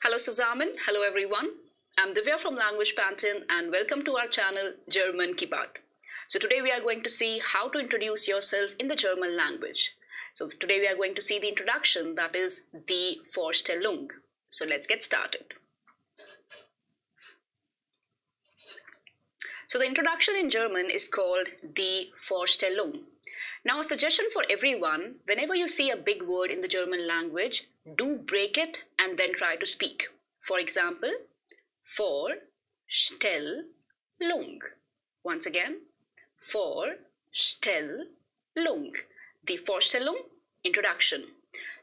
Hello zusammen, hello everyone. I'm Divya from Language Pantheon and welcome to our channel German ki Baat. So today we are going to see how to introduce yourself in the German language. So today we are going to see the introduction, that is the Vorstellung. So let's get started. So the introduction in German is called the Vorstellung. Now a suggestion for everyone, whenever you see a big word in the German language, do break it and then try to speak. For example, Vorstellung. Once again, Vorstellung. The Vorstellung, introduction.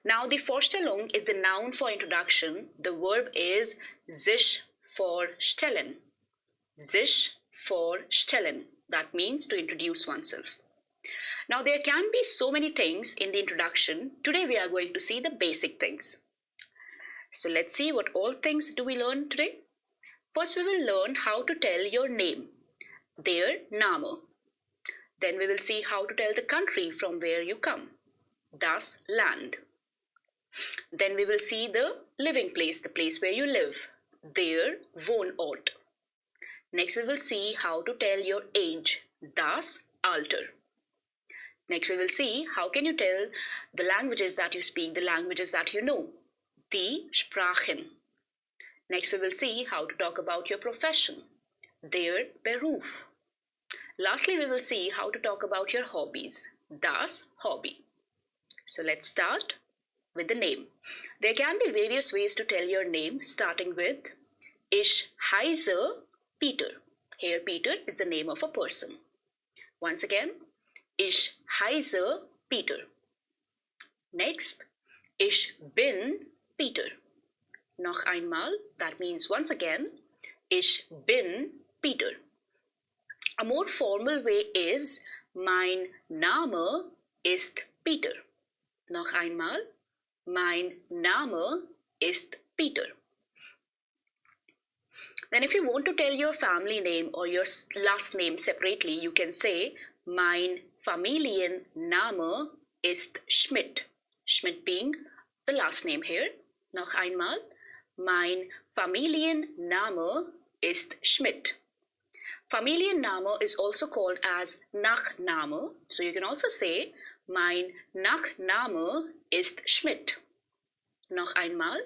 Now the Vorstellung is the noun for introduction. The verb is sich vorstellen. Sich vorstellen. That means to introduce oneself. Now there can be so many things in the introduction. Today we are going to see the basic things. So let's see what all things do we learn today. First we will learn how to tell your name, der Name. Then we will see how to tell the country from where you come, das Land. Then we will see the living place, the place where you live, der Wohnort. Next we will see how to tell your age, das Alter. Next we will see how can you tell the languages that you speak, the languages that you know, die Sprachen. Next we will see how to talk about your profession, der Beruf. Lastly we will see how to talk about your hobbies, das Hobby. So let's start with the name. There can be various ways to tell your name, starting with Ich heiße Peter. Here Peter is the name of a person. Once again, Ich heiße Peter. Next, ich bin Peter. Noch einmal, that means once again, ich bin Peter. A more formal way is mein Name ist Peter. Noch einmal, mein Name ist Peter. Then if you want to tell your family name or your last name separately, you can say mein Familienname ist Schmidt. Schmidt being the last name here. Noch einmal, mein Familienname ist Schmidt. Familienname is also called as Nachname. So you can also say mein Nachname ist Schmidt. Noch einmal,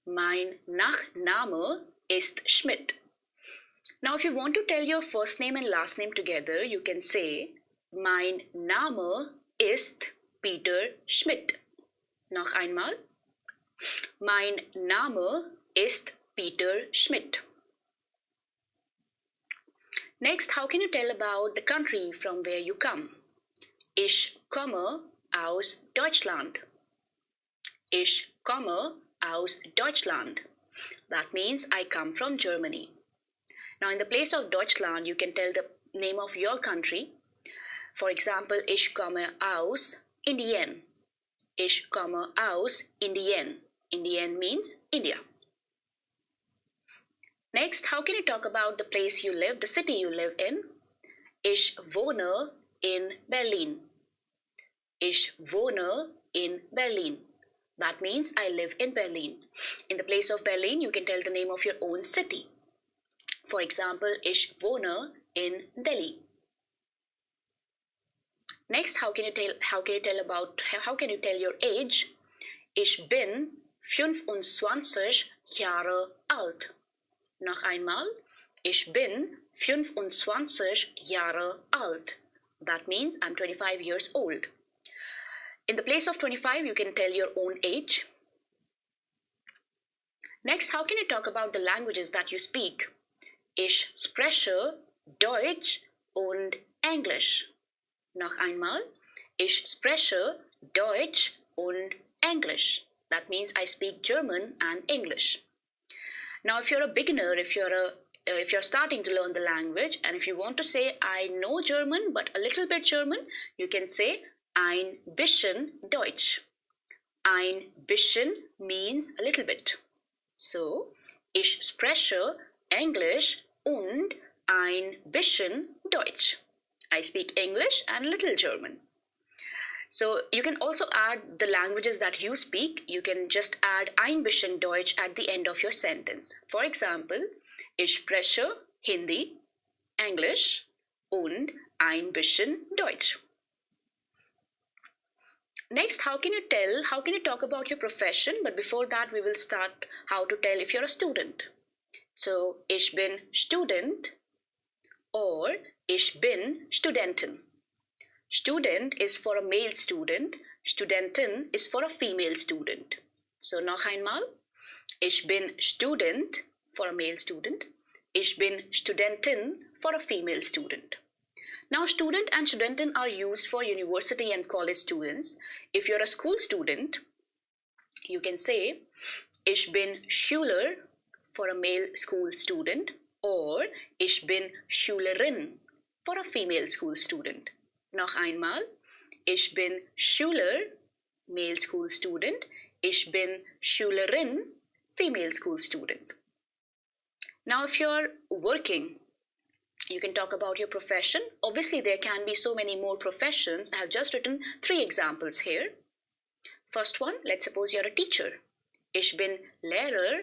mein Nachname ist Schmidt. Now if you want to tell your first name and last name together, you can say mein Name ist Peter Schmidt. Noch einmal, mein Name ist Peter Schmidt. Next, how can you tell about the country from where you come? Ich komme aus Deutschland. Ich komme aus Deutschland. That means I come from Germany. Now in the place of Deutschland, you can tell the name of your country. For example, ich komme aus Indien. Ich komme aus Indien. Indien means India. Next, how can you talk about the place you live, the city you live in? Ich wohne in Berlin. Ich wohne in Berlin. That means I live in Berlin. In the place of Berlin, you can tell the name of your own city. For example, ich wohne in Delhi. Next, how can you tell your age? Ich bin 25 Jahre alt. Noch einmal, ich bin 25 Jahre alt. That means I'm 25 years old. In the place of 25, you can tell your own age. Next, how can you talk about the languages that you speak? Ich spreche Deutsch und Englisch. Noch einmal, ich spreche Deutsch und Englisch. That means I speak German and English. Now, if you're a beginner, if you're starting to learn the language, and if you want to say I know German but a little bit German, you can say ein bisschen Deutsch. Ein bisschen means a little bit. So, ich spreche Englisch und ein bisschen Deutsch. I speak English and little German. So you can also add the languages that you speak. You can just add ein bisschen Deutsch at the end of your sentence. For example, ich spreche Hindi, English und ein bisschen Deutsch. Next, how can you talk about your profession? But before that, we will start how to tell if you're a student. So, ich bin Student or ich bin Studentin. Student is for a male student, Studentin is for a female student. So, noch einmal, ich bin Student for a male student, ich bin Studentin for a female student. Now, student and studentin are used for university and college students. If you're a school student, you can say, ich bin Schüler for a male school student, or ich bin Schülerin for a female school student. Noch einmal, ich bin Schüler, male school student, ich bin Schülerin, female school student. Now, if you're working, you can talk about your profession. Obviously, there can be so many more professions. I have just written 3 examples here. First one, let's suppose you're a teacher. Ich bin Lehrer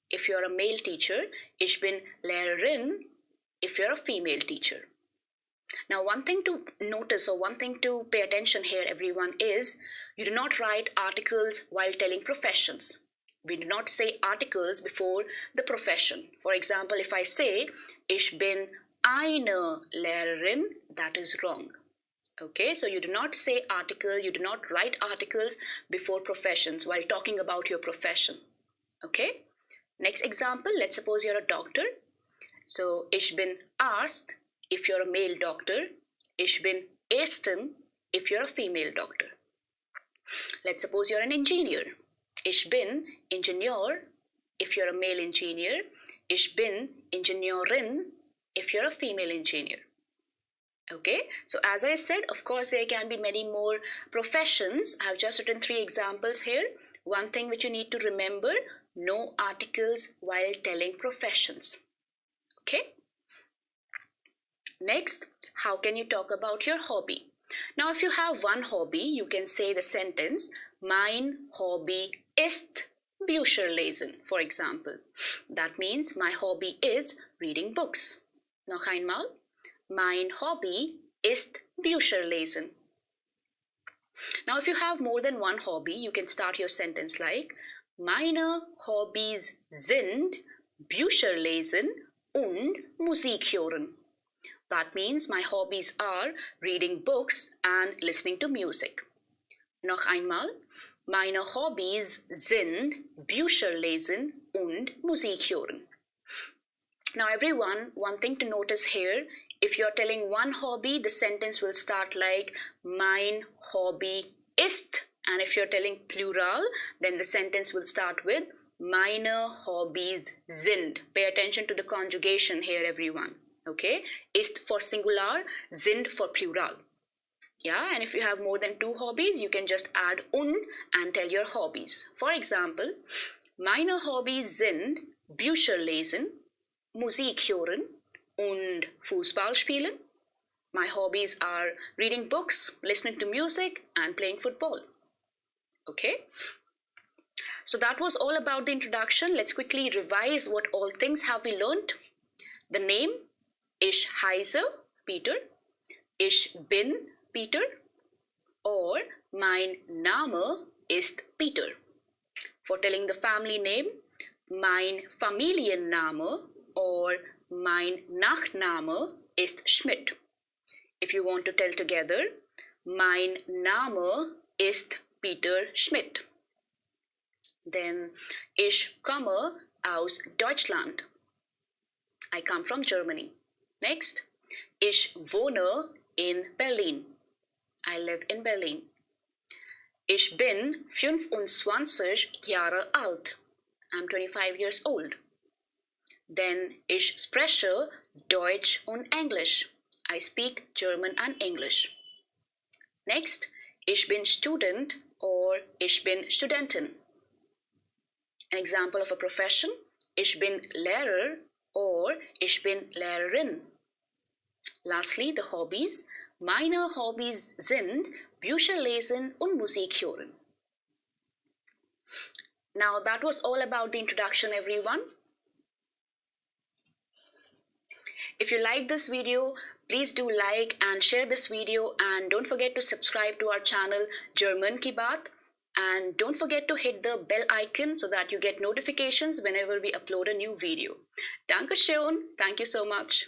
if you're a male teacher. Ich bin Lehrerin if you're a female teacher. Now, one thing to notice or one thing to pay attention here, everyone, is you do not write articles while telling professions. We do not say articles before the profession. For example, if I say, ich bin eine Lehrerin, that is wrong. Okay, so you do not say article, you do not write articles before professions while talking about your profession. Okay, next example, let's suppose you're a doctor. So, ich bin Arzt if you're a male doctor, ich bin Ärztin if you're a female doctor. Let's suppose you're an engineer. Ich bin Ingenieur if you're a male engineer, ich bin Ingenieurin if you're a female engineer. Okay, so as I said, of course, there can be many more professions. I have just written 3 examples here. One thing which you need to remember, no articles while telling professions. Okay. Next, how can you talk about your hobby? Now, if you have one hobby, you can say the sentence, mein Hobby ist Bücherlesen, for example. That means my hobby is reading books. Noch einmal, mein Hobby ist Bücherlesen. Now, if you have more than one hobby, you can start your sentence like, meine Hobbys sind Bücherlesen und Musik hören. That means my hobbies are reading books and listening to music. Noch einmal, meine Hobbys sind Bücherlesen und Musik hören. Now everyone, one thing to notice here, if you're telling one hobby, the sentence will start like mein Hobby ist. And if you're telling plural, then the sentence will start with meine Hobbys sind. Pay attention to the conjugation here, everyone. Okay, ist for singular, sind for plural. Yeah, and if you have more than 2 hobbies, you can just add un and tell your hobbies. For example, meine Hobbys sind Bücherlesen, Musik hören und Fußball spielen. My hobbies are reading books, listening to music and playing football. Okay, so that was all about the introduction. Let's quickly revise what all things have we learned. The name, ich heiße Peter, ich bin Peter, or mein Name ist Peter. For telling the family name, mein Familienname or mein Nachname ist Schmidt. If you want to tell together, mein Name ist Peter Schmidt. Then, ich komme aus Deutschland. I come from Germany. Next, ich wohne in Berlin. I live in Berlin. Ich bin 25 Jahre alt. I'm 25 years old. Then, ich spreche Deutsch und Englisch. I speak German and English. Next, ich bin Student or ich bin Studentin. An example of a profession, ich bin Lehrer or ich bin Lehrerin. Lastly, the hobbies, Meine Hobbys sind Bücher lesen und Musik hören. Now that was all about the introduction, everyone. If you like this video, please do like and share this video, and don't forget to subscribe to our channel German Ki Baat, and don't forget to hit the bell icon so that you get notifications whenever we upload a new video. Dankeschön. Thank you so much.